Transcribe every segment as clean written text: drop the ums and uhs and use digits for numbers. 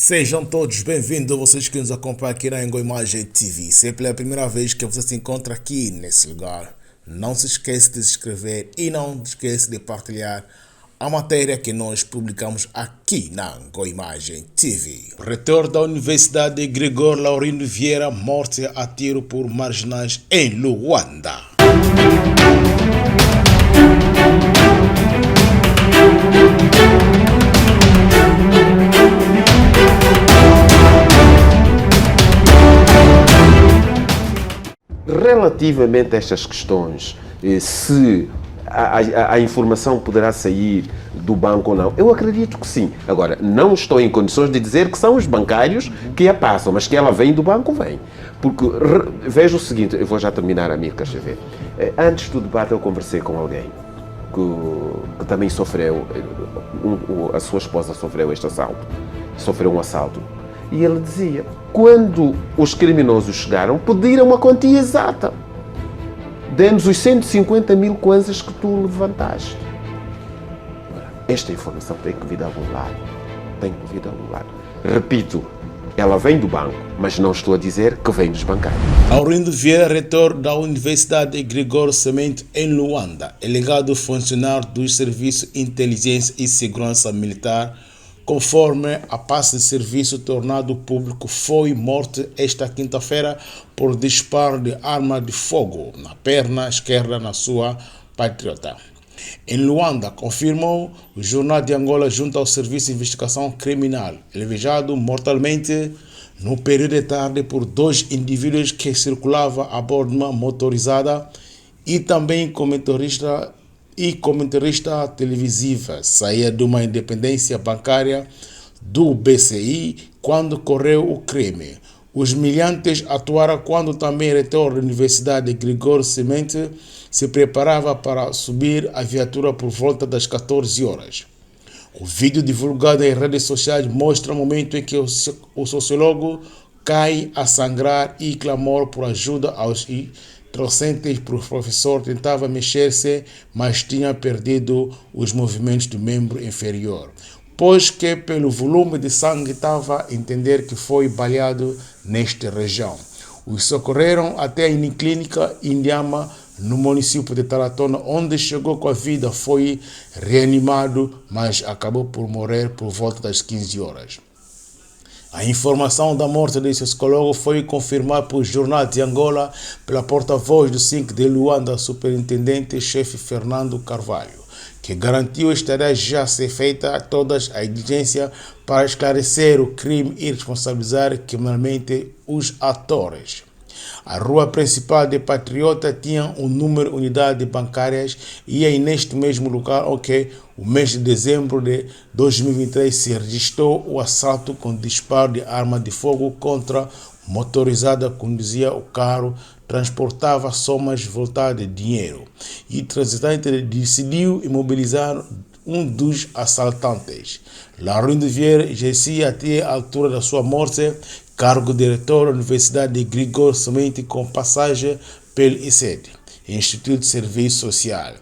Sejam todos bem-vindos, vocês que nos acompanham aqui na Imagem TV. Se é pela primeira vez que você se encontra aqui nesse lugar, não se esqueça de se inscrever e não se esqueça de partilhar a matéria que nós publicamos aqui na Imagem TV. Reitor da Universidade Gregório Laurindo Vieira morte a tiro por marginais em Luanda. Relativamente a estas questões, se a informação poderá sair do banco ou não, eu acredito que sim. Agora, não estou em condições de dizer que são os bancários que a passam, mas que ela vem do banco, vem. Porque veja o seguinte, eu vou já terminar, Amílcar, deixa ver. Antes do debate eu conversei com alguém que também sofreu, a sua esposa sofreu este assalto, sofreu um assalto. E ele dizia, quando os criminosos chegaram, pediram a quantia exata. Demos os 150 mil kwanzas que tu levantaste. Esta informação tem que vir de algum lado. Tem que vir de algum lado. Repito, ela vem do banco, mas não estou a dizer que vem dos bancários. Laurindo Vieira, reitor da Universidade Gregório Semente em Luanda, é legado funcionário dos Serviços de Inteligência e Segurança Militar, conforme a passe de serviço tornado público, foi morto esta quinta-feira por disparo de arma de fogo na perna esquerda na sua patriota. Em Luanda, confirmou o Jornal de Angola junto ao Serviço de Investigação Criminal, alvejado mortalmente no período de tarde por dois indivíduos que circulavam a bordo de uma motorizada e também comentarista televisiva, saía de uma independência bancária do BCI quando ocorreu o crime. Os militantes atuaram quando também o reitor da Universidade Gregório Semente se preparava para subir a viatura por volta das 14 horas. O vídeo divulgado em redes sociais mostra o momento em que o sociólogo cai a sangrar e clamou por ajuda aos docentes. O professor tentava mexer-se, mas tinha perdido os movimentos do membro inferior, pois que pelo volume de sangue estava a entender que foi baleado nesta região. Os socorreram até a clínica Indiama, no município de Taratona, onde chegou com a vida, foi reanimado, mas acabou por morrer por volta das 15 horas. A informação da morte desse psicólogo foi confirmada pelo Jornal de Angola pela porta-voz do 5 de Luanda, superintendente-chefe Fernando Carvalho, que garantiu estará já ser feita todas as diligências para esclarecer o crime e responsabilizar criminalmente os atores. A rua principal de Patriota tinha um número de unidades bancárias e é neste mesmo lugar que o mês de dezembro de 2023 se registrou o assalto com disparo de arma de fogo contra motorizada que conduzia o carro, transportava somas voltadas de dinheiro e o transitante decidiu imobilizar um dos assaltantes. Laurindo Vieira exercia até a altura da sua morte cargo de diretor da Universidade de Gregório Semente com passagem pelo ICED, Instituto de Serviço Social.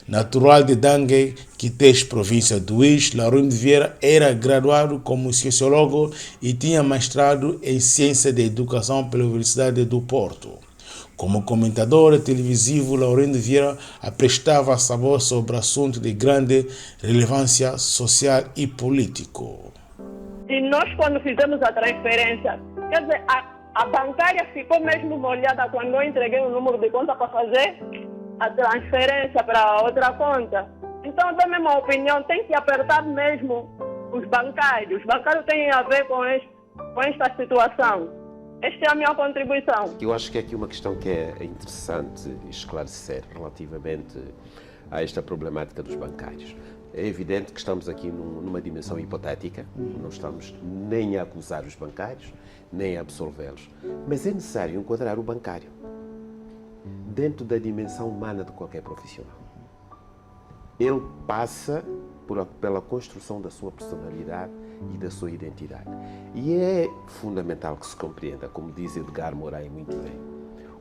Natural de Dangue, Quités, província do Uís, Laurindo Vieira era graduado como sociólogo e tinha mestrado em Ciência da Educação pela Universidade do Porto. Como comentador televisivo, Laurindo Vieira prestava sabor sobre assuntos de grande relevância social e político. E nós, quando fizemos a transferência, quer dizer, a bancária ficou mesmo molhada quando eu entreguei o número de conta para fazer a transferência para outra conta. Então, da mesma opinião, tem que apertar mesmo os bancários. Os bancários têm a ver com esta situação. Esta é a minha contribuição. Eu acho que aqui uma questão que é interessante esclarecer relativamente a esta problemática dos bancários. É evidente que estamos aqui numa dimensão hipotética, não estamos nem a acusar os bancários, nem a absolvê-los, mas é necessário enquadrar o bancário dentro da dimensão humana de qualquer profissional. Ele passa pela construção da sua personalidade e da sua identidade. E é fundamental que se compreenda, como diz Edgar Morin muito bem,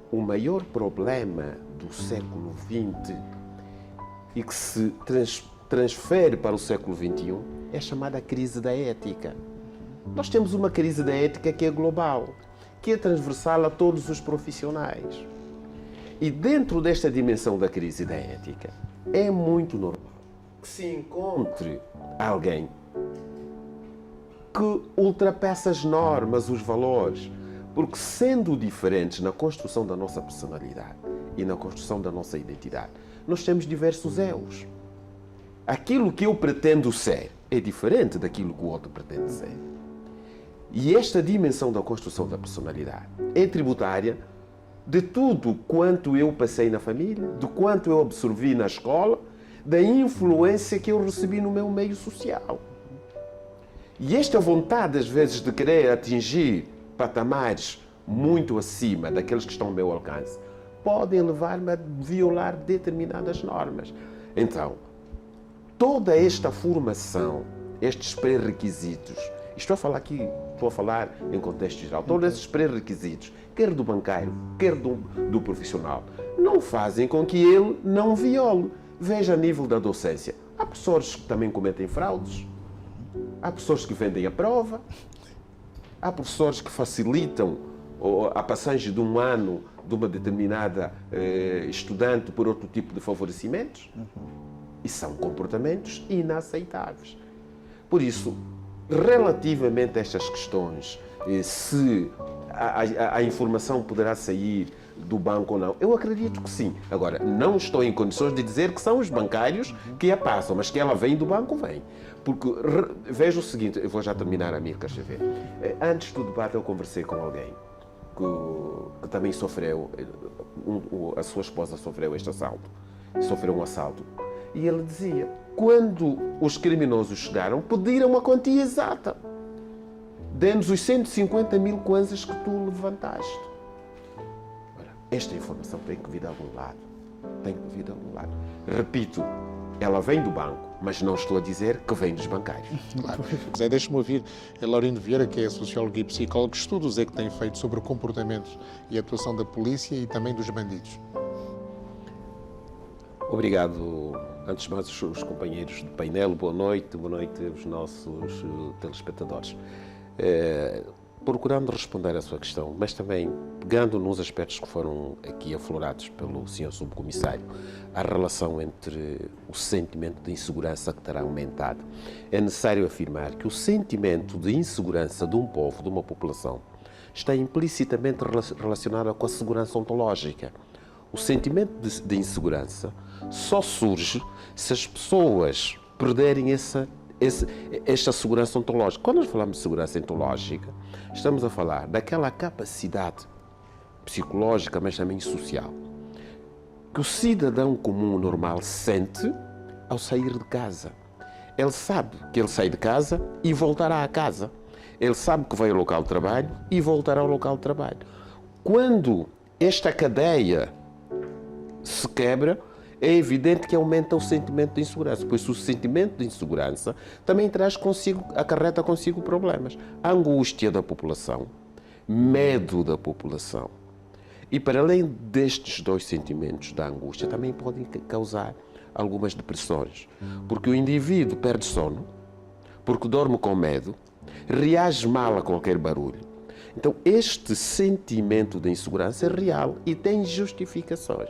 o maior problema do século XX e que se transfere para o século XXI é a chamada crise da ética. Nós temos uma crise da ética que é global, que é transversal a todos os profissionais. E dentro desta dimensão da crise da ética, é muito normal que se encontre alguém que ultrapassa as normas, os valores, porque sendo diferentes na construção da nossa personalidade e na construção da nossa identidade, nós temos diversos eus. Aquilo que eu pretendo ser é diferente daquilo que o outro pretende ser. E esta dimensão da construção da personalidade é tributária de tudo quanto eu passei na família, de quanto eu absorvi na escola, da influência que eu recebi no meu meio social. E esta vontade, às vezes, de querer atingir patamares muito acima daqueles que estão ao meu alcance, podem levar-me a violar determinadas normas. Então, toda esta formação, estes pré-requisitos, estou a falar em contexto geral, todos esses pré-requisitos, quer do banqueiro, quer do profissional, não fazem com que ele não viole. Veja a nível da docência. Há professores que também cometem fraudes, há professores que vendem a prova, há professores que facilitam a passagem de um ano de uma determinada estudante por outro tipo de favorecimentos. E são comportamentos inaceitáveis. Por isso, relativamente a estas questões, se a informação poderá sair do banco ou não, eu acredito que sim. Agora, não estou em condições de dizer que são os bancários que a passam, mas que ela vem do banco, vem. Porque, veja o seguinte, eu vou já terminar, Amílcar Xavier. Antes do debate eu conversei com alguém que também sofreu, a sua esposa sofreu este assalto, sofreu um assalto. E ele dizia, quando os criminosos chegaram, pediram a quantia exata. Dê-nos os 150 mil kwanzas que tu levantaste. Ora, esta informação tem que vir de algum lado. Tem que vir de algum lado. Repito, ela vem do banco, mas não estou a dizer que vem dos bancários. Claro. Zé, deixe-me ouvir a Laurindo Vieira, que é socióloga e psicóloga. Que estudos é que tem feito sobre comportamentos e atuação da polícia e também dos bandidos? Obrigado, antes de mais, os companheiros do painel. Boa noite aos nossos telespectadores. Procurando responder à sua questão, mas também pegando nos aspectos que foram aqui aflorados pelo Sr. Subcomissário, a relação entre o sentimento de insegurança que terá aumentado. É necessário afirmar que o sentimento de insegurança de um povo, de uma população, está implicitamente relacionado com a segurança ontológica. O sentimento de insegurança só surge se as pessoas perderem esta segurança ontológica. Quando nós falamos de segurança ontológica, estamos a falar daquela capacidade psicológica, mas também social, que o cidadão comum normal sente ao sair de casa. Ele sabe que ele sai de casa e voltará a casa. Ele sabe que vai ao local de trabalho e voltará ao local de trabalho. Quando esta cadeia se quebra, é evidente que aumenta o sentimento de insegurança, pois o sentimento de insegurança também acarreta consigo problemas. A angústia da população, medo da população. E para além destes dois sentimentos da angústia, também podem causar algumas depressões, porque o indivíduo perde sono, porque dorme com medo, reage mal a qualquer barulho. Então, este sentimento de insegurança é real e tem justificações.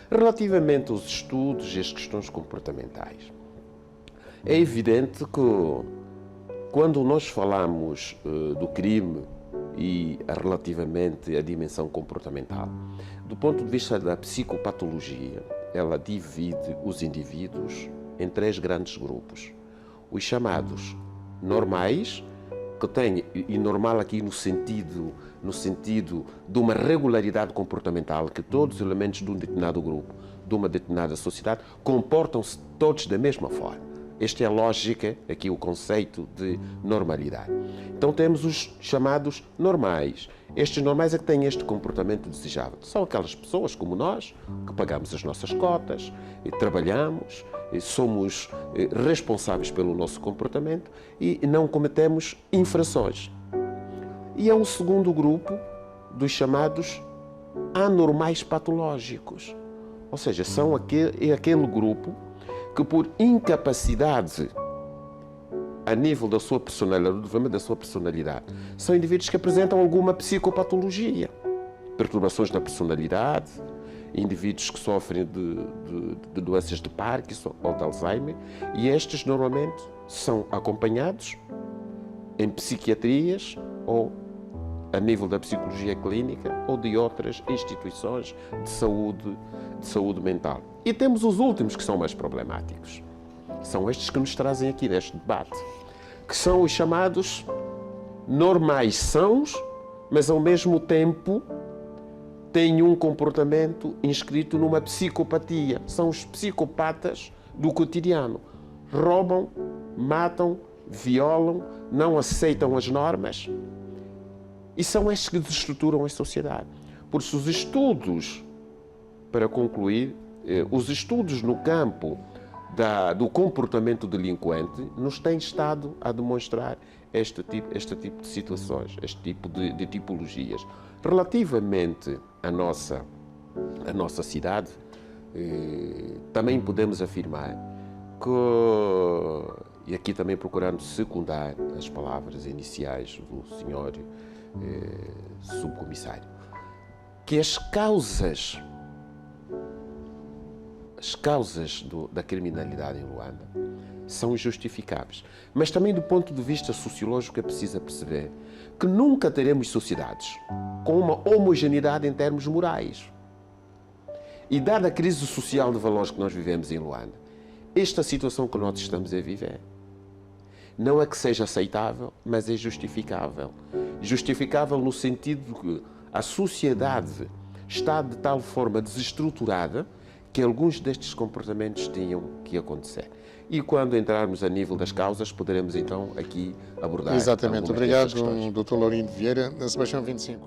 Relativamente aos estudos e às questões comportamentais, é evidente que quando nós falamos do crime e relativamente à dimensão comportamental, do ponto de vista da psicopatologia, ela divide os indivíduos em três grandes grupos. Os chamados normais, que tem, e normal aqui no sentido de uma regularidade comportamental, que todos os elementos de um determinado grupo, de uma determinada sociedade, comportam-se todos da mesma forma. Esta é a lógica, aqui o conceito de normalidade. Então temos os chamados normais. Estes normais é que têm este comportamento desejável. São aquelas pessoas como nós, que pagamos as nossas cotas, trabalhamos, somos responsáveis pelo nosso comportamento e não cometemos infrações. E há um segundo grupo dos chamados anormais patológicos. Ou seja, é aquele grupo que por incapacidade a nível da sua personalidade, do desenvolvimento da sua personalidade, são indivíduos que apresentam alguma psicopatologia, perturbações da personalidade, indivíduos que sofrem de doenças de Parkinson ou de Alzheimer, e estes normalmente são acompanhados em psiquiatrias ou a nível da psicologia clínica ou de outras instituições de saúde mental. E temos os últimos que são mais problemáticos. São estes que nos trazem aqui neste debate, que são os chamados normais sãos, mas ao mesmo tempo têm um comportamento inscrito numa psicopatia. São os psicopatas do cotidiano. Roubam, matam, violam, não aceitam as normas. E são estes que desestruturam a sociedade. Por isso, os estudos, para concluir, os estudos no campo do comportamento delinquente nos têm estado a demonstrar este tipo de situações, este tipo de tipologias. Relativamente à nossa cidade, também podemos afirmar que, e aqui também procurando secundar as palavras iniciais do senhor subcomissário, que as causas da criminalidade em Luanda são injustificáveis. Mas também do ponto de vista sociológico é preciso perceber que nunca teremos sociedades com uma homogeneidade em termos morais. E dada a crise social de valores que nós vivemos em Luanda, esta situação que nós estamos a viver não é que seja aceitável, mas é justificável. Justificável no sentido de que a sociedade está de tal forma desestruturada que alguns destes comportamentos tinham que acontecer. E quando entrarmos a nível das causas, poderemos então aqui abordar. Exatamente. Obrigado, questões. Dr. Laurindo Vieira, da Sebastião 25.